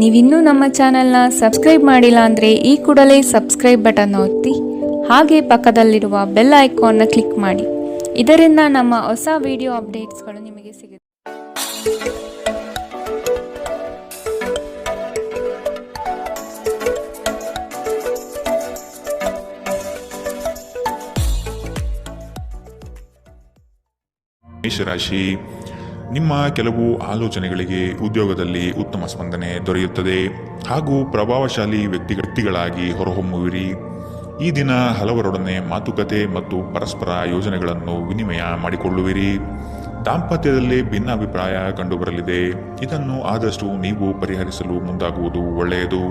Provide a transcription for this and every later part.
ನೀವಿನ್ನೂ ನಮ್ಮ ಚಾನೆಲ್ನ ಸಬ್ಸ್ಕ್ರೈಬ್ ಮಾಡಿಲ್ಲ ಅಂದರೆ ಈ ಕೂಡಲೇ ಸಬ್ಸ್ಕ್ರೈಬ್ ಬಟನ್ ಒತ್ತಿ ಹಾಗೆ ಪಕ್ಕದಲ್ಲಿರುವ ಬೆಲ್ ಐಕಾನ್ನ ಕ್ಲಿಕ್ ಮಾಡಿ. ಇದರಿಂದ ನಮ್ಮ ಹೊಸ ವಿಡಿಯೋ ಅಪ್ಡೇಟ್ಸ್ಗಳು ನಿಮಗೆ ಸಿಗುತ್ತೆ. ಮೇಷರಾಶಿ, ನಿಮ್ಮ ಕೆಲವು ಆಲೋಚನೆಗಳಿಗೆ ಉದ್ಯೋಗದಲ್ಲಿ ಉತ್ತಮ ಸ್ಪಂದನೆ ದೊರೆಯುತ್ತದೆ ಹಾಗೂ ಪ್ರಭಾವಶಾಲಿ ವ್ಯಕ್ತಿಗಳಾಗಿ ಹೊರಹೊಮ್ಮುವಿರಿ. ಈ ದಿನ ಹಲವರೊಡನೆ ಮಾತುಕತೆ ಮತ್ತು ಪರಸ್ಪರ ಯೋಜನೆಗಳನ್ನು ವಿನಿಮಯ ಮಾಡಿಕೊಳ್ಳುವಿರಿ. ದಾಂಪತ್ಯದಲ್ಲಿ ಭಿನ್ನಾಭಿಪ್ರಾಯ ಕಂಡುಬರಲಿದೆ. ಇದನ್ನು ಆದಷ್ಟು ನೀವು ಪರಿಹರಿಸಲು ಮುಂದಾಗುವುದು ಒಳ್ಳೆಯದು.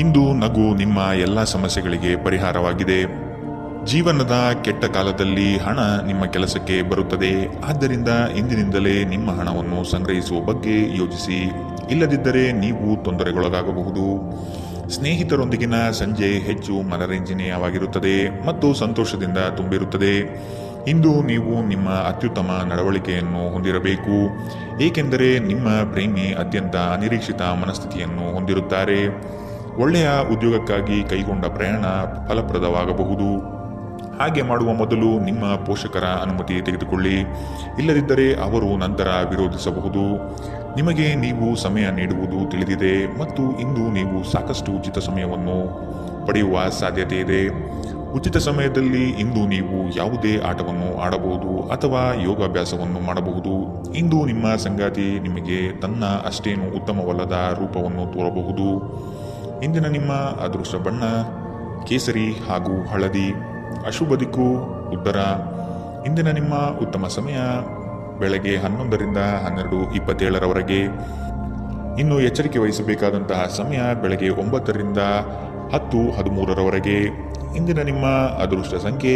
ಇಂದು ನಗು ನಿಮ್ಮ ಎಲ್ಲ ಸಮಸ್ಯೆಗಳಿಗೆ ಪರಿಹಾರವಾಗಿದೆ. ಜೀವನದ ಕೆಟ್ಟ ಕಾಲದಲ್ಲಿ ಹಣ ನಿಮ್ಮ ಕೆಲಸಕ್ಕೆ ಬರುತ್ತದೆ. ಆದ್ದರಿಂದ ಇಂದಿನಿಂದಲೇ ನಿಮ್ಮ ಹಣವನ್ನು ಸಂಗ್ರಹಿಸುವ ಬಗ್ಗೆ ಯೋಚಿಸಿ. ಇಲ್ಲದಿದ್ದರೆ ನೀವು ತೊಂದರೆಗೊಳಗಾಗಬಹುದು. ಸ್ನೇಹಿತರೊಂದಿಗಿನ ಸಂಜೆ ಹೆಚ್ಚು ಮನರಂಜನೀಯವಾಗಿರುತ್ತದೆ ಮತ್ತು ಸಂತೋಷದಿಂದ ತುಂಬಿರುತ್ತದೆ. ಇಂದು ನೀವು ನಿಮ್ಮ ಅತ್ಯುತ್ತಮ ನಡವಳಿಕೆಯನ್ನು ಹೊಂದಿರಬೇಕು, ಏಕೆಂದರೆ ನಿಮ್ಮ ಪ್ರೇಮಿ ಅತ್ಯಂತ ಅನಿರೀಕ್ಷಿತ ಮನಸ್ಥಿತಿಯನ್ನು ಹೊಂದಿರುತ್ತಾರೆ. ಒಳ್ಳೆಯ ಉದ್ಯೋಗಕ್ಕಾಗಿ ಕೈಗೊಂಡ ಪ್ರಯಾಣ ಫಲಪ್ರದವಾಗಬಹುದು. ಹಾಗೆ ಮಾಡುವ ಮೊದಲು ನಿಮ್ಮ ಪೋಷಕರ ಅನುಮತಿ ತೆಗೆದುಕೊಳ್ಳಿ. ಇಲ್ಲದಿದ್ದರೆ ಅವರು ನಂತರ ವಿರೋಧಿಸಬಹುದು. ನಿಮಗೆ ನೀವು ಸಮಯ ನೀಡುವುದು ತಿಳಿದಿದೆ ಮತ್ತು ಇಂದು ನೀವು ಸಾಕಷ್ಟು ಉಚಿತ ಸಮಯವನ್ನು ಪಡೆಯುವ ಸಾಧ್ಯತೆ ಇದೆ. ಉಚಿತ ಸಮಯದಲ್ಲಿ ಇಂದು ನೀವು ಯಾವುದೇ ಆಟವನ್ನು ಆಡಬಹುದು ಅಥವಾ ಯೋಗಾಭ್ಯಾಸವನ್ನು ಮಾಡಬಹುದು. ಇಂದು ನಿಮ್ಮ ಸಂಗಾತಿ ನಿಮಗೆ ತನ್ನ ಅಷ್ಟೇನು ಉತ್ತಮವಲ್ಲದ ರೂಪವನ್ನು ತೋರಬಹುದು. ಇಂದಿನ ನಿಮ್ಮ ಅದೃಷ್ಟ ಬಣ್ಣ ಕೇಸರಿ ಹಾಗೂ ಹಳದಿ. ಅಶುಭ ದಿಕ್ಕು ಉತ್ತರ. ಇಂದಿನ ನಿಮ್ಮ ಉತ್ತಮ ಸಮಯ ಬೆಳಗ್ಗೆ 11ರಿಂದ 12:27 ಇನ್ನು ಎಚ್ಚರಿಕೆ ವಹಿಸಬೇಕಾದಂತಹ ಸಮಯ ಬೆಳಗ್ಗೆ 9ರಿಂದ 10:13 ಇಂದಿನ ನಿಮ್ಮ ಅದೃಷ್ಟ ಸಂಖ್ಯೆ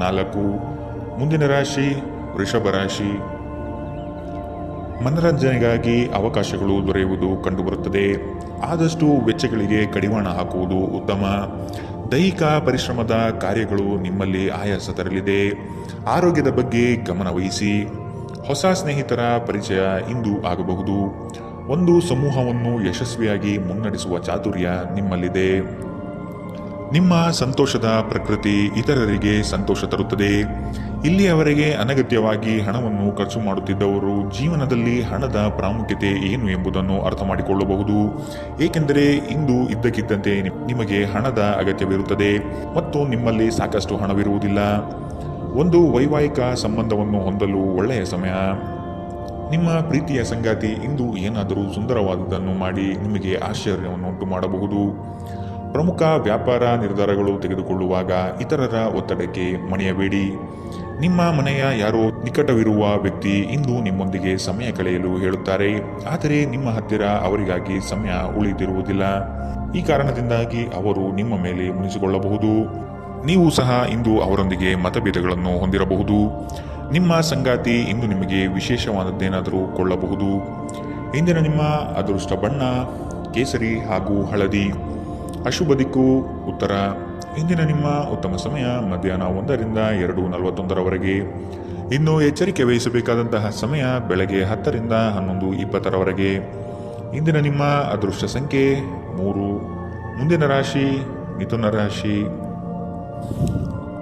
4. ಮುಂದಿನ ರಾಶಿ ವೃಷಭ ರಾಶಿ. ಮನರಂಜನೆಗಾಗಿ ಅವಕಾಶಗಳು ದೊರೆಯುವುದು ಕಂಡುಬರುತ್ತದೆ. ಆದಷ್ಟು ವೆಚ್ಚಗಳಿಗೆ ಕಡಿವಾಣ ಹಾಕುವುದು ಉತ್ತಮ. ದೈಹಿಕ ಪರಿಶ್ರಮದ ಕಾರ್ಯಗಳು ನಿಮ್ಮಲ್ಲಿ ಆಯಾಸ ತರಲಿದೆ. ಆರೋಗ್ಯದ ಬಗ್ಗೆ ಗಮನ ವಹಿಸಿ. ಹೊಸ ಸ್ನೇಹಿತರ ಪರಿಚಯ ಇಂದು ಆಗಬಹುದು. ಒಂದು ಸಮೂಹವನ್ನು ಯಶಸ್ವಿಯಾಗಿ ಮುನ್ನಡೆಸುವ ಚಾತುರ್ಯ ನಿಮ್ಮಲ್ಲಿದೆ. ನಿಮ್ಮ ಸಂತೋಷದ ಪ್ರಕೃತಿ ಇತರರಿಗೆ ಸಂತೋಷ ತರುತ್ತದೆ. ಇಲ್ಲಿಯವರೆಗೆ ಅನಗತ್ಯವಾಗಿ ಹಣವನ್ನು ಖರ್ಚು ಮಾಡುತ್ತಿದ್ದವರು ಜೀವನದಲ್ಲಿ ಹಣದ ಪ್ರಾಮುಖ್ಯತೆ ಏನು ಎಂಬುದನ್ನು ಅರ್ಥ ಮಾಡಿಕೊಳ್ಳಬಹುದು. ಏಕೆಂದರೆ ಇಂದು ಇದ್ದಕ್ಕಿದ್ದಂತೆ ನಿಮಗೆ ಹಣದ ಅಗತ್ಯವಿರುತ್ತದೆ ಮತ್ತು ನಿಮ್ಮಲ್ಲಿ ಸಾಕಷ್ಟು ಹಣವಿರುವುದಿಲ್ಲ. ಒಂದು ವೈವಾಹಿಕ ಸಂಬಂಧವನ್ನು ಹೊಂದಲು ಒಳ್ಳೆಯ ಸಮಯ. ನಿಮ್ಮ ಪ್ರೀತಿಯ ಸಂಗಾತಿ ಇಂದು ಏನಾದರೂ ಸುಂದರವಾದುದನ್ನು ಮಾಡಿ ನಿಮಗೆ ಆಶ್ಚರ್ಯವನ್ನುಂಟು ಮಾಡಬಹುದು. ಪ್ರಮುಖ ವ್ಯಾಪಾರ ನಿರ್ಧಾರಗಳು ತೆಗೆದುಕೊಳ್ಳುವಾಗ ಇತರರ ಒತ್ತಡಕ್ಕೆ ಮಣಿಯಬೇಡಿ. ನಿಮ್ಮ ಮನೆಯ ಯಾರೋ ನಿಕಟವಿರುವ ವ್ಯಕ್ತಿ ಇಂದು ನಿಮ್ಮೊಂದಿಗೆ ಸಮಯ ಕಳೆಯಲು ಹೇಳುತ್ತಾರೆ, ಆದರೆ ನಿಮ್ಮ ಹತ್ತಿರ ಅವರಿಗಾಗಿ ಸಮಯ ಉಳಿದಿರುವುದಿಲ್ಲ. ಈ ಕಾರಣದಿಂದಾಗಿ ಅವರು ನಿಮ್ಮ ಮೇಲೆ ಮುನಿಸಿಕೊಳ್ಳಬಹುದು. ನೀವು ಸಹ ಇಂದು ಅವರೊಂದಿಗೆ ಮತಭೇದಗಳನ್ನು ಹೊಂದಿರಬಹುದು. ನಿಮ್ಮ ಸಂಗಾತಿ ಇಂದು ನಿಮಗೆ ವಿಶೇಷವಾದದ್ದೇನಾದರೂ ಕೊಳ್ಳಬಹುದು. ಇಂದಿನ ನಿಮ್ಮ ಅದೃಷ್ಟ ಬಣ್ಣ ಕೇಸರಿ ಹಾಗೂ ಹಳದಿ. ಅಶುಭ ದಿಕ್ಕು ಉತ್ತರ. ಇಂದಿನ ನಿಮ್ಮ ಉತ್ತಮ ಸಮಯ ಮಧ್ಯಾಹ್ನ 1ರಿಂದ 2:41 ಇನ್ನು ಎಚ್ಚರಿಕೆ ವಹಿಸಬೇಕಾದಂತಹ ಸಮಯ ಬೆಳಗ್ಗೆ 10ರಿಂದ 11:20 ಇಂದಿನ ನಿಮ್ಮ ಅದೃಷ್ಟ ಸಂಖ್ಯೆ 3. ಮುಂದಿನ ರಾಶಿ ಮಿಥುನ ರಾಶಿ.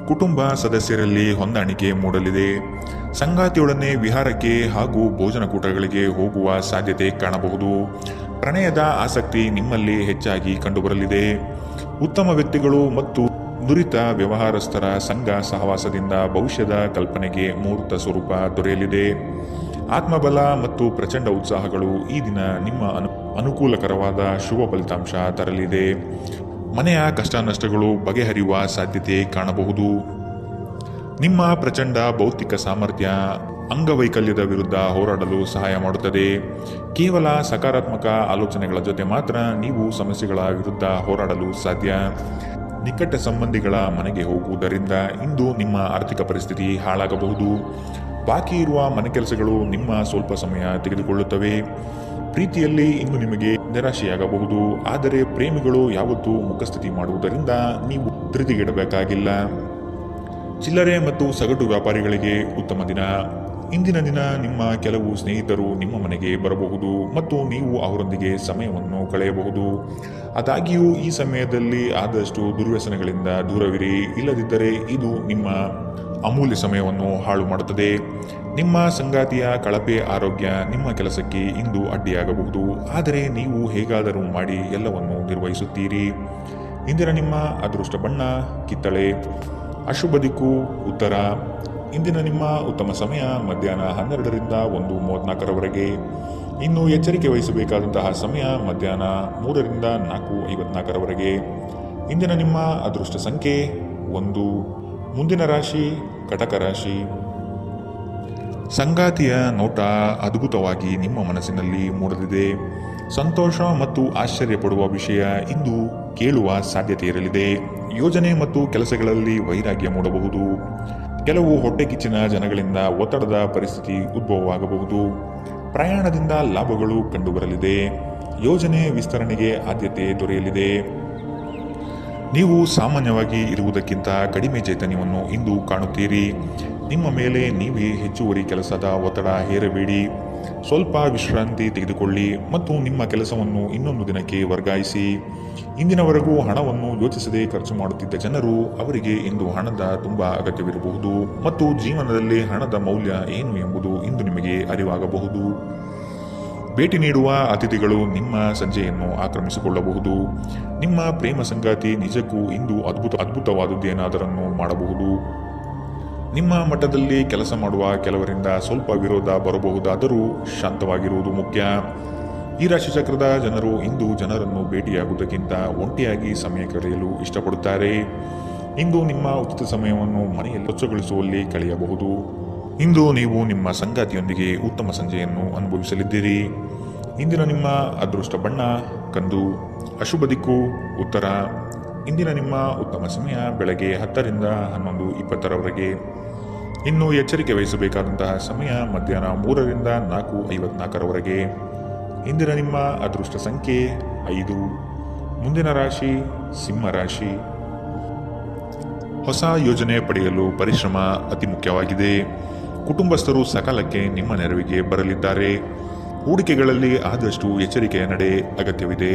ಕುಟುಂಬ ಸದಸ್ಯರಲ್ಲಿ ಹೊಂದಾಣಿಕೆ ಮೂಡಲಿದೆ. ಸಂಗಾತಿಯೊಡನೆ ವಿಹಾರಕ್ಕೆ ಹಾಗೂ ಭೋಜನಕೂಟಗಳಿಗೆ ಹೋಗುವ ಸಾಧ್ಯತೆ ಕಾಣಬಹುದು. ಪ್ರಣಯದ ಆಸಕ್ತಿ ನಿಮ್ಮಲ್ಲಿ ಹೆಚ್ಚಾಗಿ ಕಂಡುಬರಲಿದೆ. ಉತ್ತಮ ವ್ಯಕ್ತಿಗಳು ಮತ್ತು ನುರಿತ ವ್ಯವಹಾರಸ್ಥರ ಸಂಘ ಸಹವಾಸದಿಂದ ಭವಿಷ್ಯದ ಕಲ್ಪನೆಗೆ ಮೂರ್ತ ಸ್ವರೂಪ ದೊರೆಯಲಿದೆ. ಆತ್ಮಬಲ ಮತ್ತು ಪ್ರಚಂಡ ಉತ್ಸಾಹಗಳು ಈ ದಿನ ನಿಮ್ಮ ಅನುಕೂಲಕರವಾದ ಶುಭ ಫಲಿತಾಂಶ ತರಲಿದೆ. ಮನೆಯ ಕಷ್ಟ ನಷ್ಟಗಳು ಬಗೆಹರಿಯುವ ಸಾಧ್ಯತೆ ಕಾಣಬಹುದು. ನಿಮ್ಮ ಪ್ರಚಂಡ ಭೌತಿಕ ಸಾಮರ್ಥ್ಯ ಅಂಗವೈಕಲ್ಯದ ವಿರುದ್ಧ ಹೋರಾಡಲು ಸಹಾಯ ಮಾಡುತ್ತದೆ. ಕೇವಲ ಸಕಾರಾತ್ಮಕ ಆಲೋಚನೆಗಳ ಜೊತೆ ಮಾತ್ರ ನೀವು ಸಮಸ್ಯೆಗಳ ವಿರುದ್ಧ ಹೋರಾಡಲು ಸಾಧ್ಯ. ನಿಕಟ ಸಂಬಂಧಿಗಳ ಮನೆಗೆ ಹೋಗುವುದರಿಂದ ಇಂದು ನಿಮ್ಮ ಆರ್ಥಿಕ ಪರಿಸ್ಥಿತಿ ಹಾಳಾಗಬಹುದು. ಬಾಕಿ ಇರುವ ಮನೆ ಕೆಲಸಗಳು ನಿಮ್ಮ ಸ್ವಲ್ಪ ಸಮಯ ತೆಗೆದುಕೊಳ್ಳುತ್ತವೆ. ಪ್ರೀತಿಯಲ್ಲಿ ಇಂದು ನಿಮಗೆ ನಿರಾಶೆಯಾಗಬಹುದು. ಆದರೆ ಪ್ರೇಮಿಗಳು ಯಾವತ್ತೂ ಮುಖಸ್ಥಿತಿ ಮಾಡುವುದರಿಂದ ನೀವು ಧೃತಿಗೆಡಬೇಕಾಗಿಲ್ಲ. ಚಿಲ್ಲರೆ ಮತ್ತು ಸಗಟು ವ್ಯಾಪಾರಿಗಳಿಗೆ ಉತ್ತಮ ದಿನ. ಇಂದಿನ ದಿನ ನಿಮ್ಮ ಕೆಲವು ಸ್ನೇಹಿತರು ನಿಮ್ಮ ಮನೆಗೆ ಬರಬಹುದು ಮತ್ತು ನೀವು ಅವರೊಂದಿಗೆ ಸಮಯವನ್ನು ಕಳೆಯಬಹುದು. ಆದಾಗ್ಯೂ ಈ ಸಮಯದಲ್ಲಿ ಆದಷ್ಟು ದುರ್ವ್ಯಸನಗಳಿಂದ ದೂರವಿರಿ, ಇಲ್ಲದಿದ್ದರೆ ಇದು ನಿಮ್ಮ ಅಮೂಲ್ಯ ಸಮಯವನ್ನು ಹಾಳು ಮಾಡುತ್ತದೆ. ನಿಮ್ಮ ಸಂಗಾತಿಯ ಕಳಪೆ ಆರೋಗ್ಯ ನಿಮ್ಮ ಕೆಲಸಕ್ಕೆ ಇಂದು ಅಡ್ಡಿಯಾಗಬಹುದು, ಆದರೆ ನೀವು ಹೇಗಾದರೂ ಮಾಡಿ ಎಲ್ಲವನ್ನು ನಿರ್ವಹಿಸುತ್ತೀರಿ. ಇಂದಿನ ನಿಮ್ಮ ಅದೃಷ್ಟ ಬಣ್ಣ ಕಿತ್ತಳೆ. ಅಶುಭ ದಿಕ್ಕು ಉತ್ತರ. ಇಂದಿನ ನಿಮ್ಮ ಉತ್ತಮ ಸಮಯ ಮಧ್ಯಾಹ್ನ 12ರಿಂದ 1:34ರವರೆಗೆ. ಇನ್ನು ಎಚ್ಚರಿಕೆ ವಹಿಸಬೇಕಾದಂತಹ ಸಮಯ ಮಧ್ಯಾಹ್ನ 3ರಿಂದ 4:54ರವರೆಗೆ. ಇಂದಿನ ನಿಮ್ಮ ಅದೃಷ್ಟ ಸಂಖ್ಯೆ 1. ಮುಂದಿನ ರಾಶಿ ಕಟಕ ರಾಶಿ. ಸಂಗಾತಿಯ ನೋಟ ಅದ್ಭುತವಾಗಿ ನಿಮ್ಮ ಮನಸ್ಸಿನಲ್ಲಿ ಮೂಡಲಿದೆ. ಸಂತೋಷ ಮತ್ತು ಆಶ್ಚರ್ಯಪಡುವ ವಿಷಯ ಇಂದು ಕೇಳುವ ಸಾಧ್ಯತೆ ಇರಲಿದೆ. ಯೋಜನೆ ಮತ್ತು ಕೆಲಸಗಳಲ್ಲಿ ವೈರಾಗ್ಯ ಮೂಡಬಹುದು. ಕೆಲವು ಹೊಟ್ಟೆಕಿಚ್ಚಿನ ಜನಗಳಿಂದ ಒತ್ತಡದ ಪರಿಸ್ಥಿತಿ ಉದ್ಭವವಾಗಬಹುದು. ಪ್ರಯಾಣದಿಂದ ಲಾಭಗಳು ಕಂಡುಬರಲಿದೆ. ಯೋಜನೆ ವಿಸ್ತರಣೆಗೆ ಆದ್ಯತೆ ದೊರೆಯಲಿದೆ. ನೀವು ಸಾಮಾನ್ಯವಾಗಿ ಇರುವುದಕ್ಕಿಂತ ಕಡಿಮೆ ಚೈತನ್ಯವನ್ನು ಇಂದು ಕಾಣುತ್ತೀರಿ. ನಿಮ್ಮ ಮೇಲೆ ನೀವೇ ಹೆಚ್ಚುವರಿ ಕೆಲಸದ ಒತ್ತಡ ಹೇರಬೇಡಿ. ಸ್ವಲ್ಪ ವಿಶ್ರಾಂತಿ ತೆಗೆದುಕೊಳ್ಳಿ ಮತ್ತು ನಿಮ್ಮ ಕೆಲಸವನ್ನು ಇನ್ನೊಂದು ದಿನಕ್ಕೆ ವರ್ಗಾಯಿಸಿ. ಇಂದಿನವರೆಗೂ ಹಣವನ್ನು ಯೋಚಿಸದೆ ಖರ್ಚು ಮಾಡುತ್ತಿದ್ದ ಜನರು, ಅವರಿಗೆ ಇಂದು ಹಣದ ತುಂಬ ಅಗತ್ಯವಿರಬಹುದು ಮತ್ತು ಜೀವನದಲ್ಲಿ ಹಣದ ಮೌಲ್ಯ ಏನು ಎಂಬುದು ಇಂದು ನಿಮಗೆ ಅರಿವಾಗಬಹುದು. ಭೇಟಿ ನೀಡುವ ಅತಿಥಿಗಳು ನಿಮ್ಮ ಸಂಜೆಯನ್ನು ಆಕ್ರಮಿಸಿಕೊಳ್ಳಬಹುದು. ನಿಮ್ಮ ಪ್ರೇಮ ಸಂಗಾತಿ ನಿಜಕ್ಕೂ ಇಂದು ಅದ್ಭುತವಾದುದೇನಾದರನ್ನು ಮಾಡಬಹುದು. ನಿಮ್ಮ ಮಟ್ಟದಲ್ಲಿ ಕೆಲಸ ಮಾಡುವ ಕೆಲವರಿಂದ ಸ್ವಲ್ಪ ವಿರೋಧ ಬರಬಹುದಾದರೂ ಶಾಂತವಾಗಿರುವುದು ಮುಖ್ಯ. ಈ ರಾಶಿಚಕ್ರದ ಜನರು ಇಂದು ಜನರನ್ನು ಭೇಟಿಯಾಗುವುದಕ್ಕಿಂತ ಒಂಟಿಯಾಗಿ ಸಮಯ ಕಳೆಯಲು ಇಷ್ಟಪಡುತ್ತಾರೆ. ಇಂದು ನಿಮ್ಮ ಉಚಿತ ಸಮಯವನ್ನು ಮನೆಯಲ್ಲಿ ಸ್ವಚ್ಛಗೊಳಿಸುವಲ್ಲಿ ಕಳೆಯಬಹುದು. ಇಂದು ನೀವು ನಿಮ್ಮ ಸಂಗಾತಿಯೊಂದಿಗೆ ಉತ್ತಮ ಸಂಜೆಯನ್ನು ಅನುಭವಿಸಲಿದ್ದೀರಿ. ಇಂದಿನ ನಿಮ್ಮ ಅದೃಷ್ಟ ಬಣ್ಣ ಕಂದು. ಅಶುಭ ದಿಕ್ಕು ಉತ್ತರ. ಇಂದಿನ ನಿಮ್ಮ ಉತ್ತಮ ಸಮಯ ಬೆಳಗ್ಗೆ 10ರಿಂದ 11:20ರವರೆಗೆ. ಇನ್ನು ಎಚ್ಚರಿಕೆ ವಹಿಸಬೇಕಾದಂತಹ ಸಮಯ ಮಧ್ಯಾಹ್ನ 3ರಿಂದ 4:54ರವರೆಗೆ. ಇಂದಿನ ನಿಮ್ಮ ಅದೃಷ್ಟ ಸಂಖ್ಯೆ 5. ಮುಂದಿನ ರಾಶಿ ಸಿಂಹ ರಾಶಿ. ಹೊಸ ಯೋಜನೆ ಪಡೆಯಲು ಪರಿಶ್ರಮ ಅತಿ ಮುಖ್ಯವಾಗಿದೆ. ಕುಟುಂಬಸ್ಥರು ಸಕಾಲಕ್ಕೆ ನಿಮ್ಮ ನೆರವಿಗೆ ಬರಲಿದ್ದಾರೆ. ಹೂಡಿಕೆಗಳಲ್ಲಿ ಆದಷ್ಟು ಎಚ್ಚರಿಕೆಯ ನಡೆ ಅಗತ್ಯವಿದೆ.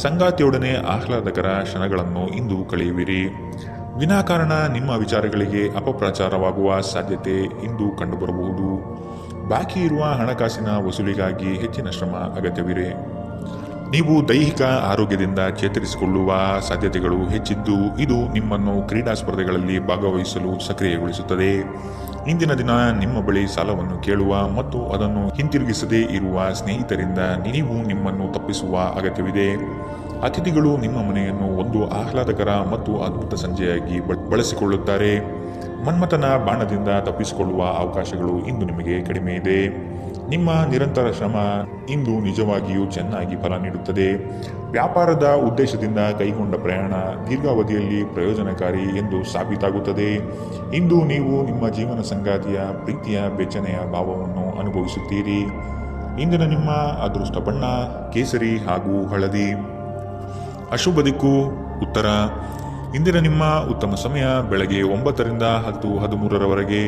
ಸಂಗಾತಿಯೊಡನೆ ಆಹ್ಲಾದಕರ ಕ್ಷಣಗಳನ್ನು ಇಂದು ಕಳೆಯುವಿರಿ. ವಿನಾಕಾರಣ ನಿಮ್ಮ ವಿಚಾರಗಳಿಗೆ ಅಪಪ್ರಚಾರವಾಗುವ ಸಾಧ್ಯತೆ ಇಂದು ಕಂಡುಬರಬಹುದು. ಬಾಕಿ ಇರುವ ಹಣಕಾಸಿನ ವಸೂಲಿಗಾಗಿ ಹೆಚ್ಚಿನ ಶ್ರಮ ಅಗತ್ಯವಿದೆ. ನೀವು ದೈಹಿಕ ಆರೋಗ್ಯದಿಂದ ಚೇತರಿಸಿಕೊಳ್ಳುವ ಸಾಧ್ಯತೆಗಳು ಹೆಚ್ಚಿದ್ದು, ಇದು ನಿಮ್ಮನ್ನು ಕ್ರೀಡಾ ಸ್ಪರ್ಧೆಗಳಲ್ಲಿ ಭಾಗವಹಿಸಲು ಸಕ್ರಿಯಗೊಳಿಸುತ್ತದೆ. ಇಂದಿನ ದಿನ ನಿಮ್ಮ ಬಳಿ ಸಾಲವನ್ನು ಕೇಳುವ ಮತ್ತು ಅದನ್ನು ಹಿಂತಿರುಗಿಸದೇ ಇರುವ ಸ್ನೇಹಿತರಿಂದ ನೀವು ನಿಮ್ಮನ್ನು ತಪ್ಪಿಸುವ ಅಗತ್ಯವಿದೆ. ಅತಿಥಿಗಳು ನಿಮ್ಮ ಮನೆಯನ್ನು ಒಂದು ಆಹ್ಲಾದಕರ ಮತ್ತು ಅದ್ಭುತ ಸಂಜೆಯಾಗಿ ಬಳಸಿಕೊಳ್ಳುತ್ತಾರೆ. ಮನ್ಮಥನ ಬಾಣದಿಂದ ತಪ್ಪಿಸಿಕೊಳ್ಳುವ ಅವಕಾಶಗಳು ಇಂದು ನಿಮಗೆ ಕಡಿಮೆ ಇದೆ. ನಿಮ್ಮ ನಿರಂತರ ಶ್ರಮ ಇಂದು ನಿಜವಾಗಿಯೂ ಚೆನ್ನಾಗಿ ಫಲ ನೀಡುತ್ತದೆ. ವ್ಯಾಪಾರದ ಉದ್ದೇಶದಿಂದ ಕೈಗೊಂಡ ಪ್ರಯಾಣ ದೀರ್ಘಾವಧಿಯಲ್ಲಿ ಪ್ರಯೋಜನಕಾರಿ ಎಂದು ಸಾಬೀತಾಗುತ್ತದೆ. ಇಂದು ನೀವು ನಿಮ್ಮ ಜೀವನ ಸಂಗಾತಿಯ ಪ್ರೀತಿಯ ಬೆಚ್ಚನೆಯ ಭಾವವನ್ನು ಅನುಭವಿಸುತ್ತೀರಿ. ಇಂದಿನ ನಿಮ್ಮ ಅದೃಷ್ಟ ಬಣ್ಣ ಕೇಸರಿ ಹಾಗೂ ಹಳದಿ. ಅಶುಭ ದಿಕ್ಕು ಉತ್ತರ. ಇಂದಿನ ನಿಮ್ಮ ಉತ್ತಮ ಸಮಯ ಬೆಳಗ್ಗೆ 9ರಿಂದ 10:13ರವರೆಗೆ.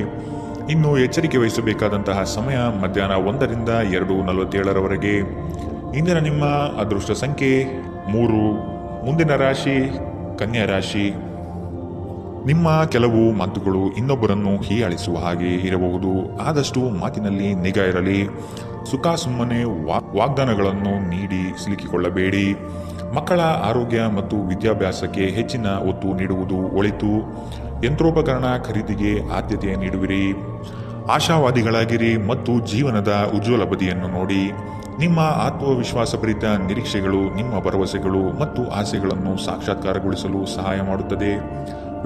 ಇನ್ನು ಎಚ್ಚರಿಕೆ ವಹಿಸಬೇಕಾದಂತಹ ಸಮಯ ಮಧ್ಯಾಹ್ನ 1ರಿಂದ 2:47ರವರೆಗೆ. ಇಂದಿನ ನಿಮ್ಮ ಅದೃಷ್ಟ ಸಂಖ್ಯೆ 3. ಮುಂದಿನ ರಾಶಿ ಕನ್ಯಾ ರಾಶಿ. ನಿಮ್ಮ ಕೆಲವು ಮಾತುಗಳು ಇನ್ನೊಬ್ಬರನ್ನು ಹೀಯಾಳಿಸುವ ಹಾಗೆ ಇರಬಹುದು. ಆದಷ್ಟು ಮಾತಿನಲ್ಲಿ ನಿಗಾ ಇರಲಿ. ಸುಖ ಸುಮ್ಮನೆ ವಾಗ್ದಾನಗಳನ್ನು ನೀಡಿ ಸಿಲುಕಿಕೊಳ್ಳಬೇಡಿ. ಮಕ್ಕಳ ಆರೋಗ್ಯ ಮತ್ತು ವಿದ್ಯಾಭ್ಯಾಸಕ್ಕೆ ಹೆಚ್ಚಿನ ಒತ್ತು ನೀಡುವುದು ಒಳಿತು. ಯಂತ್ರೋಪಕರಣ ಖರೀದಿಗೆ ಆದ್ಯತೆ ನೀಡುವಿರಿ. ಆಶಾವಾದಿಗಳಾಗಿರಿ ಮತ್ತು ಜೀವನದ ಉಜ್ವಲ ಬದಿಯನ್ನು ನೋಡಿ. ನಿಮ್ಮ ಆತ್ಮವಿಶ್ವಾಸಭರಿತ ನಿರೀಕ್ಷೆಗಳು ನಿಮ್ಮ ಭರವಸೆಗಳು ಮತ್ತು ಆಸೆಗಳನ್ನು ಸಾಕ್ಷಾತ್ಕಾರಗೊಳಿಸಲು ಸಹಾಯ ಮಾಡುತ್ತದೆ.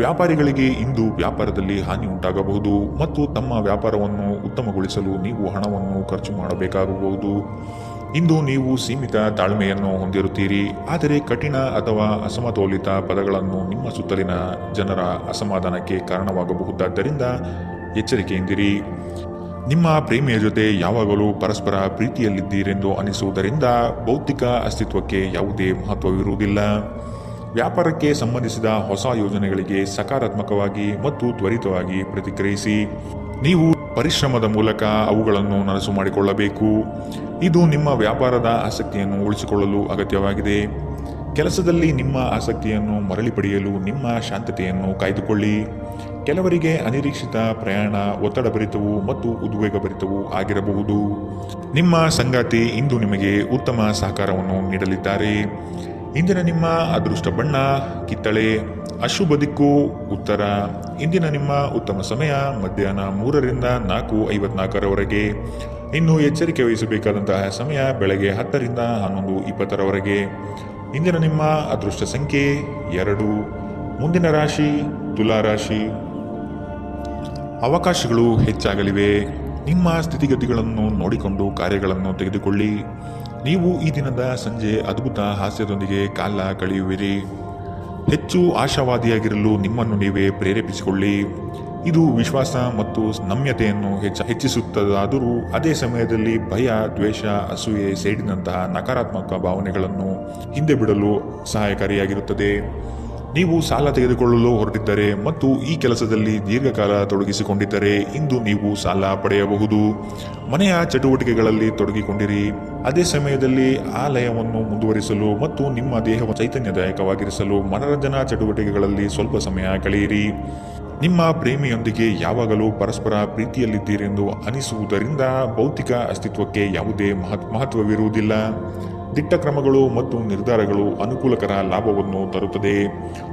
ವ್ಯಾಪಾರಿಗಳಿಗೆ ಇಂದು ವ್ಯಾಪಾರದಲ್ಲಿ ಹಾನಿ ಉಂಟಾಗಬಹುದು ಮತ್ತು ತಮ್ಮ ವ್ಯಾಪಾರವನ್ನು ಉತ್ತಮಗೊಳಿಸಲು ನೀವು ಹಣವನ್ನು ಖರ್ಚು ಮಾಡಬೇಕಾಗಬಹುದು. ಇಂದು ನೀವು ಸೀಮಿತ ತಾಳ್ಮೆಯನ್ನು ಹೊಂದಿರುತ್ತೀರಿ, ಆದರೆ ಕಠಿಣ ಅಥವಾ ಅಸಮತೋಲಿತ ಪದಗಳನ್ನು ನಿಮ್ಮ ಸುತ್ತಲಿನ ಜನರ ಅಸಮಾಧಾನಕ್ಕೆ ಕಾರಣವಾಗಬಹುದಾದ್ದರಿಂದ ಎಚ್ಚರಿಕೆಯಿಂದಿರಿ. ನಿಮ್ಮ ಪ್ರೇಮಿಯ ಜೊತೆ ಯಾವಾಗಲೂ ಪರಸ್ಪರ ಪ್ರೀತಿಯಲ್ಲಿದ್ದೀರೆಂದು ಅನಿಸುವುದರಿಂದ ಭೌತಿಕ ಅಸ್ತಿತ್ವಕ್ಕೆ ಯಾವುದೇ ಮಹತ್ವವಿರುವುದಿಲ್ಲ. ವ್ಯಾಪಾರಕ್ಕೆ ಸಂಬಂಧಿಸಿದ ಹೊಸ ಯೋಜನೆಗಳಿಗೆ ಸಕಾರಾತ್ಮಕವಾಗಿ ಮತ್ತು ತ್ವರಿತವಾಗಿ ಪ್ರತಿಕ್ರಿಯಿಸಿ. ನೀವು ಪರಿಶ್ರಮದ ಮೂಲಕ ಅವುಗಳನ್ನು ನನಸು ಮಾಡಿಕೊಳ್ಳಬೇಕು. ಇದು ನಿಮ್ಮ ವ್ಯಾಪಾರದ ಆಸಕ್ತಿಯನ್ನು ಉಳಿಸಿಕೊಳ್ಳಲು ಅಗತ್ಯವಾಗಿದೆ. ಕೆಲಸದಲ್ಲಿ ನಿಮ್ಮ ಆಸಕ್ತಿಯನ್ನು ಮರಳಿ ಪಡೆಯಲು ನಿಮ್ಮ ಶಾಂತತೆಯನ್ನು ಕಾಯ್ದುಕೊಳ್ಳಿ. ಕೆಲವರಿಗೆ ಅನಿರೀಕ್ಷಿತ ಪ್ರಯಾಣ ಒತ್ತಡಭರಿತವೂ ಮತ್ತು ಉದ್ವೇಗಭರಿತವೂ ಆಗಿರಬಹುದು. ನಿಮ್ಮ ಸಂಗಾತಿ ಇಂದು ನಿಮಗೆ ಉತ್ತಮ ಸಹಕಾರವನ್ನು ನೀಡಲಿದ್ದಾರೆ. ಇಂದಿನ ನಿಮ್ಮ ಅದೃಷ್ಟ ಬಣ್ಣ ಕಿತ್ತಳೆ. ಅಶುಭ ದಿಕ್ಕು ಉತ್ತರ. ಇಂದಿನ ನಿಮ್ಮ ಉತ್ತಮ ಸಮಯ ಮಧ್ಯಾಹ್ನ 3ರಿಂದ 4:54ರವರೆಗೆ. ಇನ್ನು ಎಚ್ಚರಿಕೆ ವಹಿಸಬೇಕಾದಂತಹ ಸಮಯ ಬೆಳಗ್ಗೆ 10ರಿಂದ 11:20ರವರೆಗೆ. ಇಂದಿನ ನಿಮ್ಮ ಅದೃಷ್ಟ ಸಂಖ್ಯೆ 2. ಮುಂದಿನ ರಾಶಿ ತುಲಾ ರಾಶಿ. ಅವಕಾಶಗಳು ಹೆಚ್ಚಾಗಲಿವೆ. ನಿಮ್ಮ ಸ್ಥಿತಿಗತಿಗಳನ್ನು ನೋಡಿಕೊಂಡು ಕಾರ್ಯಗಳನ್ನು ತೆಗೆದುಕೊಳ್ಳಿ. ನೀವು ಈ ದಿನದ ಸಂಜೆ ಅದ್ಭುತ ಹಾಸ್ಯದೊಂದಿಗೆ ಕಾಲ ಕಳೆಯುವಿರಿ. ಹೆಚ್ಚು ಆಶಾವಾದಿಯಾಗಿರಲು ನಿಮ್ಮನ್ನು ನೀವೇ ಪ್ರೇರೇಪಿಸಿಕೊಳ್ಳಿ. ಇದು ವಿಶ್ವಾಸ ಮತ್ತು ನಮ್ಯತೆಯನ್ನು ಹೆಚ್ಚಿಸುತ್ತದಾದರೂ ಅದೇ ಸಮಯದಲ್ಲಿ ಭಯ, ದ್ವೇಷ, ಅಸೂಯೆ, ಸೇಡಿನಂತಹ ನಕಾರಾತ್ಮಕ ಭಾವನೆಗಳನ್ನು ಹಿಂದೆ ಬಿಡಲು ಸಹಾಯಕಾರಿಯಾಗಿರುತ್ತದೆ. ನೀವು ಸಾಲ ತೆಗೆದುಕೊಳ್ಳಲು ಹೊರಟಿದ್ದರೆ ಮತ್ತು ಈ ಕೆಲಸದಲ್ಲಿ ದೀರ್ಘಕಾಲ ತೊಡಗಿಸಿಕೊಂಡಿದ್ದರೆ ಇಂದು ನೀವು ಸಾಲ ಪಡೆಯಬಹುದು. ಮನೆಯ ಚಟುವಟಿಕೆಗಳಲ್ಲಿ ತೊಡಗಿಕೊಂಡಿರಿ. ಅದೇ ಸಮಯದಲ್ಲಿ ಆ ಲಯವನ್ನು ಮುಂದುವರಿಸಲು ಮತ್ತು ನಿಮ್ಮ ದೇಹವನ್ನು ಚೈತನ್ಯದಾಯಕವಾಗಿರಿಸಲು ಮನರಂಜನಾ ಚಟುವಟಿಕೆಗಳಲ್ಲಿ ಸ್ವಲ್ಪ ಸಮಯ ಕಳೆಯಿರಿ. ನಿಮ್ಮ ಪ್ರೇಮಿಯೊಂದಿಗೆ ಯಾವಾಗಲೂ ಪರಸ್ಪರ ಪ್ರೀತಿಯಲ್ಲಿದ್ದೀರೆಂದು ಅನಿಸುವುದರಿಂದ ಭೌತಿಕ ಅಸ್ತಿತ್ವಕ್ಕೆ ಯಾವುದೇ ಮಹತ್ವವಿರುವುದಿಲ್ಲ. ದಿಟ್ಟ ಕ್ರಮಗಳು ಮತ್ತು ನಿರ್ಧಾರಗಳು ಅನುಕೂಲಕರ ಲಾಭವನ್ನು ತರುತ್ತದೆ.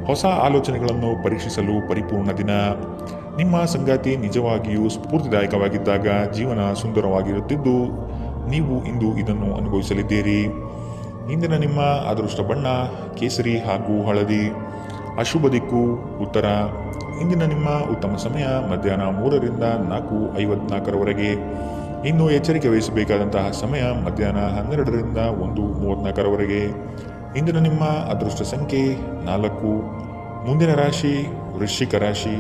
ಹೊಸ ಆಲೋಚನೆಗಳನ್ನು ಪರೀಕ್ಷಿಸಲು ಪರಿಪೂರ್ಣ ದಿನ. ನಿಮ್ಮ ಸಂಗಾತಿ ನಿಜವಾಗಿಯೂ ಸ್ಫೂರ್ತಿದಾಯಕವಾಗಿದ್ದಾಗ ಜೀವನ ಸುಂದರವಾಗಿರುತ್ತಿದ್ದು ನೀವು ಇಂದು ಇದನ್ನು ಅನುಭವಿಸಲಿದ್ದೀರಿ. ಇಂದಿನ ನಿಮ್ಮ ಅದೃಷ್ಟ ಬಣ್ಣ ಕೇಸರಿ ಹಾಗೂ ಹಳದಿ. ಅಶುಭ ದಿಕ್ಕು ಉತ್ತರ. ಇಂದಿನ ನಿಮ್ಮ ಉತ್ತಮ ಸಮಯ ಮಧ್ಯಾಹ್ನ 3ರಿಂದ 4:54ರವರೆಗೆ. ಇನ್ನು ಎಚ್ಚರಿಕೆ ವಹಿಸಬೇಕಾದಂತಹ ಸಮಯ ಮಧ್ಯಾಹ್ನ 12ರಿಂದ 1:34ರವರೆಗೆ. ಇಂದಿನ ನಿಮ್ಮ ಅದೃಷ್ಟ ಸಂಖ್ಯೆ 4. ಮುಂದಿನ ರಾಶಿ ವೃಶ್ಚಿಕ ರಾಶಿ.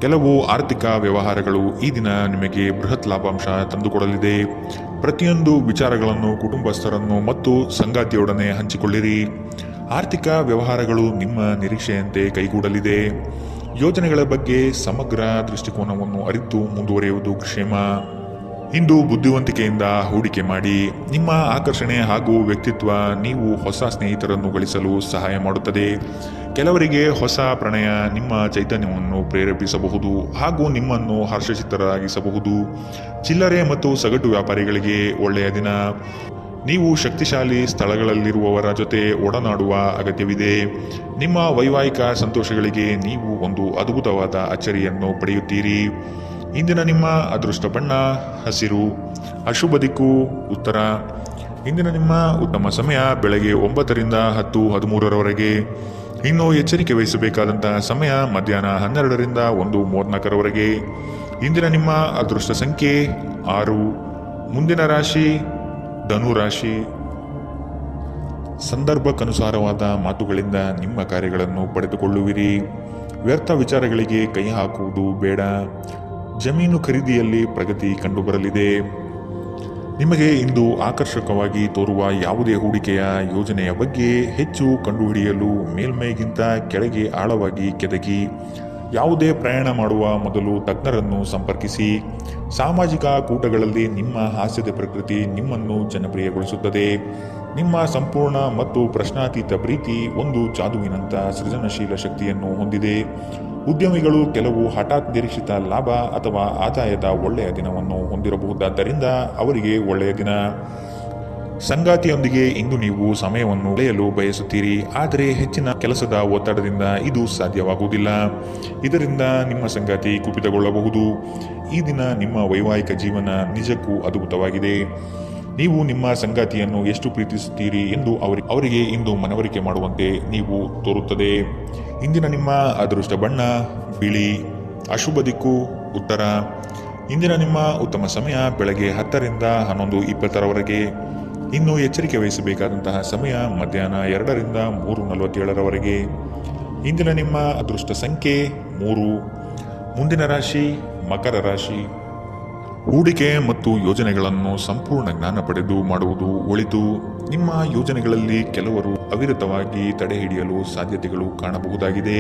ಕೆಲವು ಆರ್ಥಿಕ ವ್ಯವಹಾರಗಳು ಈ ದಿನ ನಿಮಗೆ ಬೃಹತ್ ಲಾಭಾಂಶ ತಂದುಕೊಡಲಿದೆ. ಪ್ರತಿಯೊಂದು ವಿಚಾರಗಳನ್ನು ಕುಟುಂಬಸ್ಥರನ್ನು ಮತ್ತು ಸಂಗಾತಿಯೊಡನೆ ಹಂಚಿಕೊಳ್ಳಿರಿ. ಆರ್ಥಿಕ ವ್ಯವಹಾರಗಳು ನಿಮ್ಮ ನಿರೀಕ್ಷೆಯಂತೆ ಕೈಗೂಡಲಿದೆ. ಯೋಜನೆಗಳ ಬಗ್ಗೆ ಸಮಗ್ರ ದೃಷ್ಟಿಕೋನವನ್ನು ಅರಿತು ಮುಂದುವರಿಯುವುದು ಕ್ಷೇಮ. ಇಂದು ಬುದ್ಧಿವಂತಿಕೆಯಿಂದ ಹೂಡಿಕೆ ಮಾಡಿ. ನಿಮ್ಮ ಆಕರ್ಷಣೆ ಹಾಗೂ ವ್ಯಕ್ತಿತ್ವ ನೀವು ಹೊಸ ಸ್ನೇಹಿತರನ್ನು ಗಳಿಸಲು ಸಹಾಯ ಮಾಡುತ್ತದೆ. ಕೆಲವರಿಗೆ ಹೊಸ ಪ್ರಣಯ ನಿಮ್ಮ ಚೈತನ್ಯವನ್ನು ಪ್ರೇರೇಪಿಸಬಹುದು ಹಾಗೂ ನಿಮ್ಮನ್ನು ಹರ್ಷಚಿತ್ತರಾಗಿಸಬಹುದು. ಚಿಲ್ಲರೆ ಮತ್ತು ಸಗಟು ವ್ಯಾಪಾರಿಗಳಿಗೆ ಒಳ್ಳೆಯ ದಿನ. ನೀವು ಶಕ್ತಿಶಾಲಿ ಸ್ಥಳಗಳಲ್ಲಿರುವವರ ಜೊತೆ ಒಡನಾಡುವ ಅಗತ್ಯವಿದೆ. ನಿಮ್ಮ ವೈವಾಹಿಕ ಸಂತೋಷಗಳಿಗೆ ನೀವು ಒಂದು ಅದ್ಭುತವಾದ ಅಚ್ಚರಿಯನ್ನು ಪಡೆಯುತ್ತೀರಿ. ಇಂದಿನ ನಿಮ್ಮ ಅದೃಷ್ಟ ಬಣ್ಣ ಹಸಿರು. ಅಶುಭ ದಿಕ್ಕು ಉತ್ತರ. ಇಂದಿನ ನಿಮ್ಮ ಉತ್ತಮ ಸಮಯ ಬೆಳಗ್ಗೆ 9ರಿಂದ 10:13ರವರೆಗೆ. ಇನ್ನು ಎಚ್ಚರಿಕೆ ವಹಿಸಬೇಕಾದಂತಹ ಸಮಯ ಮಧ್ಯಾಹ್ನ 12ರಿಂದ 1:34ರವರೆಗೆ. ಇಂದಿನ ನಿಮ್ಮ ಅದೃಷ್ಟ ಸಂಖ್ಯೆ 6. ಮುಂದಿನ ರಾಶಿ ಧನು ರಾಶಿ. ಸಂದರ್ಭಕ್ಕನುಸಾರವಾದ ಮಾತುಗಳಿಂದ ನಿಮ್ಮ ಕಾರ್ಯಗಳನ್ನು ಪಡೆದುಕೊಳ್ಳುವಿರಿ. ವ್ಯರ್ಥ ವಿಚಾರಗಳಿಗೆ ಕೈ ಹಾಕುವುದು ಬೇಡ. ಜಮೀನು ಖರೀದಿಯಲ್ಲಿ ಪ್ರಗತಿ ಕಂಡುಬರಲಿದೆ. ನಿಮಗೆ ಇಂದು ಆಕರ್ಷಕವಾಗಿ ತೋರುವ ಯಾವುದೇ ಹೂಡಿಕೆಯ ಯೋಜನೆಯ ಬಗ್ಗೆ ಹೆಚ್ಚು ಕಂಡುಹಿಡಿಯಲು ಮೇಲ್ಮೈಗಿಂತ ಕೆಳಗೆ ಆಳವಾಗಿ ಕೆದಕಿ. ಯಾವುದೇ ಪ್ರಯಾಣ ಮಾಡುವ ಮೊದಲು ತಜ್ಞರನ್ನು ಸಂಪರ್ಕಿಸಿ. ಸಾಮಾಜಿಕ ಕೂಟಗಳಲ್ಲಿ ನಿಮ್ಮ ಹಾಸ್ಯದ ಪ್ರಕೃತಿ ನಿಮ್ಮನ್ನು ಜನಪ್ರಿಯಗೊಳಿಸುತ್ತದೆ. ನಿಮ್ಮ ಸಂಪೂರ್ಣ ಮತ್ತು ಪ್ರಶ್ನಾತೀತ ಪ್ರೀತಿ ಒಂದು ಜಾದುವಿನಂಥ ಸೃಜನಶೀಲ ಶಕ್ತಿಯನ್ನು ಹೊಂದಿದೆ. ಉದ್ಯಮಿಗಳು ಕೆಲವು ಹಠಾತ್ ನಿರೀಕ್ಷಿತ ಲಾಭ ಅಥವಾ ಆದಾಯದ ಒಳ್ಳೆಯ ದಿನವನ್ನು ಹೊಂದಿರಬಹುದಾದ್ದರಿಂದ ಅವರಿಗೆ ಒಳ್ಳೆಯ ದಿನ. ಸಂಗಾತಿಯೊಂದಿಗೆ ಇಂದು ನೀವು ಸಮಯವನ್ನು ಕಳೆಯಲು ಬಯಸುತ್ತೀರಿ, ಆದರೆ ಹೆಚ್ಚಿನ ಕೆಲಸದ ಒತ್ತಡದಿಂದ ಇದು ಸಾಧ್ಯವಾಗುವುದಿಲ್ಲ. ಇದರಿಂದ ನಿಮ್ಮ ಸಂಗಾತಿ ಕುಪಿತಗೊಳ್ಳಬಹುದು. ಈ ದಿನ ನಿಮ್ಮ ವೈವಾಹಿಕ ಜೀವನ ನಿಜಕ್ಕೂ ಅದ್ಭುತವಾಗಿದೆ. ನೀವು ನಿಮ್ಮ ಸಂಗಾತಿಯನ್ನು ಎಷ್ಟು ಪ್ರೀತಿಸುತ್ತೀರಿ ಎಂದು ಅವರಿಗೆ ಇಂದು ಮನವರಿಕೆ ಮಾಡುವಂತೆ ನೀವು ತೋರುತ್ತದೆ. ಇಂದಿನ ನಿಮ್ಮ ಅದೃಷ್ಟ ಬಣ್ಣ ಬಿಳಿ. ಅಶುಭ ದಿಕ್ಕು ಉತ್ತರ. ಇಂದಿನ ನಿಮ್ಮ ಉತ್ತಮ ಸಮಯ ಬೆಳಗ್ಗೆ 10ರಿಂದ 11:20ರವರೆಗೆ. ಇನ್ನು ಎಚ್ಚರಿಕೆ ವಹಿಸಬೇಕಾದಂತಹ ಸಮಯ ಮಧ್ಯಾಹ್ನ 2ರಿಂದ 3:47ರವರೆಗೆ. ಇಂದಿನ ನಿಮ್ಮ ಅದೃಷ್ಟ ಸಂಖ್ಯೆ 3. ಮುಂದಿನ ರಾಶಿ ಮಕರ ರಾಶಿ. ಹೂಡಿಕೆ ಮತ್ತು ಯೋಜನೆಗಳನ್ನು ಸಂಪೂರ್ಣ ಜ್ಞಾನ ಪಡೆದು ಮಾಡುವುದು ಒಳಿತು. ನಿಮ್ಮ ಯೋಜನೆಗಳಲ್ಲಿ ಕೆಲವರು ಅವಿರತವಾಗಿ ತಡೆ ಹಿಡಿಯಲು ಸಾಧ್ಯತೆಗಳು ಕಾಣಬಹುದಾಗಿದೆ.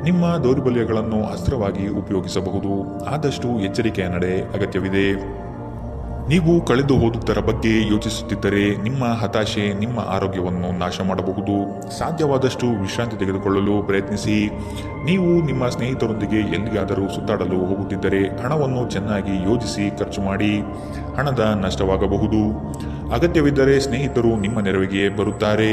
ನಿಮ್ಮ ದೌರ್ಬಲ್ಯಗಳನ್ನು ಅಸ್ತ್ರವಾಗಿ ಉಪಯೋಗಿಸಬಹುದು. ಆದಷ್ಟು ಎಚ್ಚರಿಕೆಯ ನಡೆ ಅಗತ್ಯವಿದೆ. ನೀವು ಕಳೆದು ಹೋದುದರ ಬಗ್ಗೆ ಯೋಚಿಸುತ್ತಿದ್ದರೆ ನಿಮ್ಮ ಹತಾಶೆ ನಿಮ್ಮ ಆರೋಗ್ಯವನ್ನು ನಾಶ ಮಾಡಬಹುದು. ಸಾಧ್ಯವಾದಷ್ಟು ವಿಶ್ರಾಂತಿ ತೆಗೆದುಕೊಳ್ಳಲು ಪ್ರಯತ್ನಿಸಿ. ನೀವು ನಿಮ್ಮ ಸ್ನೇಹಿತರೊಂದಿಗೆ ಎಲ್ಲಿಗಾದರೂ ಸುತ್ತಾಡಲು ಹೋಗುತ್ತಿದ್ದರೆ ಹಣವನ್ನು ಚೆನ್ನಾಗಿ ಯೋಜಿಸಿ ಖರ್ಚು ಮಾಡಿ. ಹಣದ ನಷ್ಟವಾಗಬಹುದು. ಅಗತ್ಯವಿದ್ದರೆ ಸ್ನೇಹಿತರು ನಿಮ್ಮ ನೆರವಿಗೆ ಬರುತ್ತಾರೆ.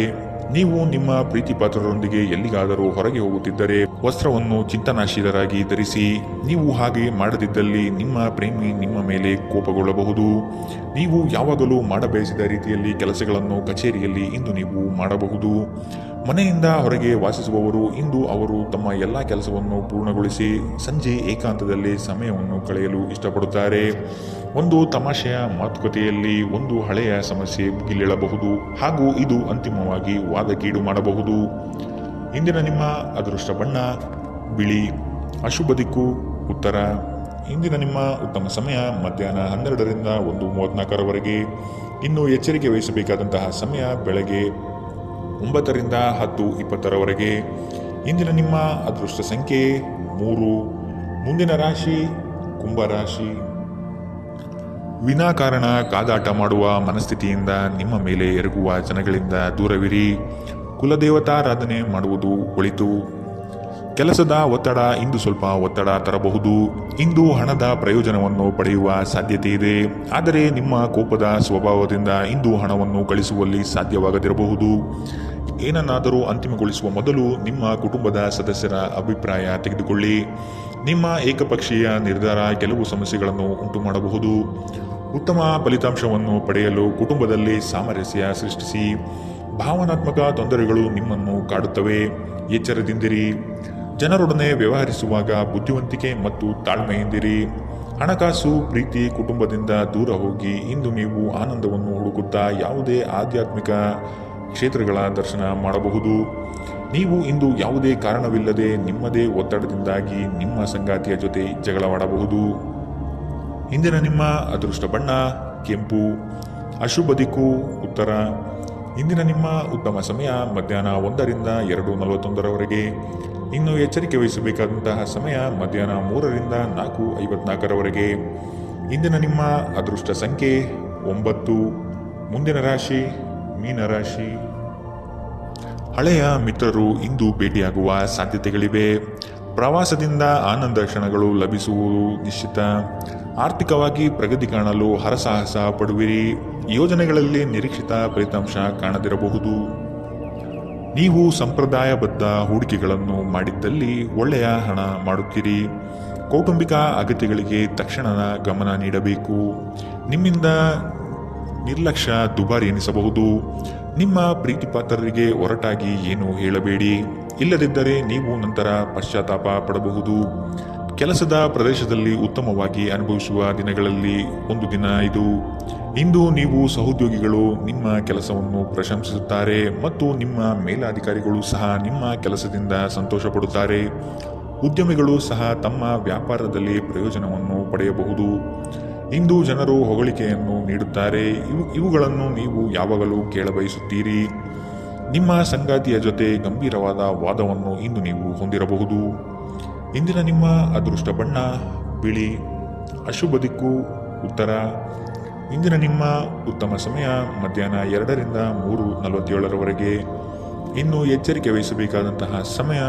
ನೀವು ನಿಮ್ಮ ಪ್ರೀತಿ ಪಾತ್ರರೊಂದಿಗೆ ಎಲ್ಲಿಗಾದರೂ ಹೊರಗೆ ಹೋಗುತ್ತಿದ್ದರೆ ವಸ್ತ್ರವನ್ನು ಚಿಂತನಾಶೀಲರಾಗಿ ಧರಿಸಿ. ನೀವು ಹಾಗೆ ಮಾಡದಿದ್ದಲ್ಲಿ ನಿಮ್ಮ ಪ್ರೇಮಿ ನಿಮ್ಮ ಮೇಲೆ ಕೋಪಗೊಳ್ಳಬಹುದು. ನೀವು ಯಾವಾಗಲೂ ಮಾಡಬಯಸಿದ ರೀತಿಯಲ್ಲಿ ಕೆಲಸಗಳನ್ನು ಕಚೇರಿಯಲ್ಲಿ ಇಂದು ನೀವು ಮಾಡಬಹುದು. ಮನೆಯಿಂದ ಹೊರಗೆ ವಾಸಿಸುವವರು ಇಂದು ಅವರು ತಮ್ಮ ಎಲ್ಲ ಕೆಲಸವನ್ನು ಪೂರ್ಣಗೊಳಿಸಿ ಸಂಜೆ ಏಕಾಂತದಲ್ಲಿ ಸಮಯವನ್ನು ಕಳೆಯಲು ಇಷ್ಟಪಡುತ್ತಾರೆ. ಒಂದು ತಮಾಷೆಯ ಮಾತುಕತೆಯಲ್ಲಿ ಒಂದು ಹಳೆಯ ಸಮಸ್ಯೆ ಭುಗಿಲೇಳಬಹುದು ಹಾಗೂ ಇದು ಅಂತಿಮವಾಗಿ ವಾದಗೀಡು ಮಾಡಬಹುದು. ಇಂದಿನ ನಿಮ್ಮ ಅದೃಷ್ಟ ಬಣ್ಣ ಬಿಳಿ. ಅಶುಭ ದಿಕ್ಕು ಉತ್ತರ. ಇಂದಿನ ನಿಮ್ಮ ಉತ್ತಮ ಸಮಯ ಮಧ್ಯಾಹ್ನ 12ರಿಂದ 1:34ರವರೆಗೆ. ಇನ್ನು ಎಚ್ಚರಿಕೆ ವಹಿಸಬೇಕಾದಂತಹ ಸಮಯ ಬೆಳಗ್ಗೆ 9ರಿಂದ 10:20ರವರೆಗೆ. ಇಂದಿನ ನಿಮ್ಮ ಅದೃಷ್ಟ ಸಂಖ್ಯೆ 3. ಮುಂದಿನ ರಾಶಿ ಕುಂಭರಾಶಿ. ವಿನಾಕಾರಣ ಕಾದಾಟ ಮಾಡುವ ಮನಸ್ಥಿತಿಯಿಂದ ನಿಮ್ಮ ಮೇಲೆ ಎರಗುವ ಜನಗಳಿಂದ ದೂರವಿರಿ. ಕುಲದೇವತಾರಾಧನೆ ಮಾಡುವುದು ಒಳಿತು. ಕೆಲಸದ ಒತ್ತಡ ಇಂದು ಸ್ವಲ್ಪ ಒತ್ತಡ ತರಬಹುದು. ಇಂದು ಹಣದ ಪ್ರಯೋಜನವನ್ನು ಪಡೆಯುವ ಸಾಧ್ಯತೆ ಇದೆ. ಆದರೆ ನಿಮ್ಮ ಕೋಪದ ಸ್ವಭಾವದಿಂದ ಇಂದು ಹಣವನ್ನು ಗಳಿಸುವಲ್ಲಿ ಸಾಧ್ಯವಾಗದಿರಬಹುದು. ಏನನ್ನಾದರೂ ಅಂತಿಮಗೊಳಿಸುವ ಮೊದಲು ನಿಮ್ಮ ಕುಟುಂಬದ ಸದಸ್ಯರ ಅಭಿಪ್ರಾಯ ತೆಗೆದುಕೊಳ್ಳಿ. ನಿಮ್ಮ ಏಕಪಕ್ಷೀಯ ನಿರ್ಧಾರ ಕೆಲವು ಸಮಸ್ಯೆಗಳನ್ನು ಉಂಟು ಮಾಡಬಹುದು. ಉತ್ತಮ ಫಲಿತಾಂಶವನ್ನು ಪಡೆಯಲು ಕುಟುಂಬದಲ್ಲಿ ಸಾಮರಸ್ಯ ಸೃಷ್ಟಿಸಿ. ಭಾವನಾತ್ಮಕ ತೊಂದರೆಗಳು ನಿಮ್ಮನ್ನು ಕಾಡುತ್ತವೆ. ಎಚ್ಚರದಿಂದಿರಿ. ಜನರೊಡನೆ ವ್ಯವಹರಿಸುವಾಗ ಬುದ್ಧಿವಂತಿಕೆ ಮತ್ತು ತಾಳ್ಮೆಯಿಂದಿರಿ. ಹಣಕಾಸು ಪ್ರೀತಿ ಕುಟುಂಬದಿಂದ ದೂರ ಹೋಗಿ ಇಂದು ನೀವು ಆನಂದವನ್ನು ಹುಡುಕುತ್ತಾ ಯಾವುದೇ ಆಧ್ಯಾತ್ಮಿಕ ಕ್ಷೇತ್ರಗಳ ದರ್ಶನ ಮಾಡಬಹುದು. ನೀವು ಇಂದು ಯಾವುದೇ ಕಾರಣವಿಲ್ಲದೆ ನಿಮ್ಮದೇ ಒತ್ತಡದಿಂದಾಗಿ ನಿಮ್ಮ ಸಂಗಾತಿಯ ಜೊತೆ ಜಗಳವಾಡಬಹುದು. ಇಂದಿನ ನಿಮ್ಮ ಅದೃಷ್ಟ ಬಣ್ಣ ಕೆಂಪು. ಅಶುಭ ದಿಕ್ಕು ಉತ್ತರ. ಇಂದಿನ ನಿಮ್ಮ ಉತ್ತಮ ಸಮಯ ಮಧ್ಯಾಹ್ನ 1ರಿಂದ 2:41ರವರೆಗೆ. ಇನ್ನು ಎಚ್ಚರಿಕೆ ವಹಿಸಬೇಕಾದಂತಹ ಸಮಯ ಮಧ್ಯಾಹ್ನ 3ರಿಂದ 4:54ರವರೆಗೆ. ಇಂದಿನ ನಿಮ್ಮ ಅದೃಷ್ಟ ಸಂಖ್ಯೆ 9. ಮುಂದಿನ ರಾಶಿ ಮೀನರಾಶಿ. ಹಳೆಯ ಮಿತ್ರರು ಇಂದು ಭೇಟಿಯಾಗುವ ಸಾಧ್ಯತೆಗಳಿವೆ. ಪ್ರವಾಸದಿಂದ ಆನಂದ ಕ್ಷಣಗಳು ಲಭಿಸುವುದು ನಿಶ್ಚಿತ. ಆರ್ಥಿಕವಾಗಿ ಪ್ರಗತಿ ಕಾಣಲು ಹರಸಾಹಸ ಪಡುವಿರಿ. ಯೋಜನೆಗಳಲ್ಲಿ ನಿರೀಕ್ಷಿತ ಫಲಿತಾಂಶ ಕಾಣದಿರಬಹುದು. ನೀವು ಸಂಪ್ರದಾಯಬದ್ಧ ಹೂಡಿಕೆಗಳನ್ನು ಮಾಡಿದ್ದಲ್ಲಿ ಒಳ್ಳೆಯ ಹಣ ಮಾಡುತ್ತೀರಿ. ಕೌಟುಂಬಿಕ ಅಗತ್ಯಗಳಿಗೆ ತಕ್ಷಣ ಗಮನ ನೀಡಬೇಕು. ನಿಮ್ಮಿಂದ ನಿರ್ಲಕ್ಷ್ಯ ದುಬಾರಿ ಎನಿಸಬಹುದು. ನಿಮ್ಮ ಪ್ರೀತಿಪಾತ್ರರಿಗೆ ಒರಟಾಗಿ ಏನು ಹೇಳಬೇಡಿ. ಇಲ್ಲದಿದ್ದರೆ ನೀವು ನಂತರ ಪಶ್ಚಾತ್ತಾಪ ಪಡಬಹುದು. ಕೆಲಸದ ಪ್ರದೇಶದಲ್ಲಿ ಉತ್ತಮವಾಗಿ ಅನುಭವಿಸುವ ದಿನಗಳಲ್ಲಿ ಒಂದು ದಿನ ಇದು. ಇಂದು ನೀವು ಸಹೋದ್ಯೋಗಿಗಳು ನಿಮ್ಮ ಕೆಲಸವನ್ನು ಪ್ರಶಂಸಿಸುತ್ತಾರೆ ಮತ್ತು ನಿಮ್ಮ ಮೇಲಾಧಿಕಾರಿಗಳು ಸಹ ನಿಮ್ಮ ಕೆಲಸದಿಂದ ಸಂತೋಷ ಪಡುತ್ತಾರೆ. ಉದ್ಯಮಿಗಳು ಸಹ ತಮ್ಮ ವ್ಯಾಪಾರದಲ್ಲಿ ಪ್ರಯೋಜನವನ್ನು ಪಡೆಯಬಹುದು. ಇಂದು ಜನರು ಹೊಗಳಿಕೆಯನ್ನು ನೀಡುತ್ತಾರೆ. ಇವುಗಳನ್ನು ನೀವು ಯಾವಾಗಲೂ ಕೇಳಬಯಸುತ್ತೀರಿ. ನಿಮ್ಮ ಸಂಗಾತಿಯ ಜೊತೆ ಗಂಭೀರವಾದ ವಾದವನ್ನು ಇಂದು ನೀವು ಹೊಂದಿರಬಹುದು. ಇಂದಿನ ನಿಮ್ಮ ಅದೃಷ್ಟ ಬಣ್ಣ ಬಿಳಿ. ಅಶುಭ ದಿಕ್ಕು ಉತ್ತರ. ಇಂದಿನ ನಿಮ್ಮ ಉತ್ತಮ ಸಮಯ ಮಧ್ಯಾಹ್ನ 2ರಿಂದ 3:47ರವರೆಗೆ. ಇನ್ನು ಎಚ್ಚರಿಕೆ ವಹಿಸಬೇಕಾದಂತಹ ಸಮಯ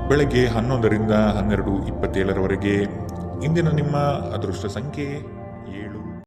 ಬೆಳಗ್ಗೆ 11ರಿಂದ 12:27ರವರೆಗೆ. ಇಂದಿನ ನಿಮ್ಮ ಅದೃಷ್ಟ ಸಂಖ್ಯೆ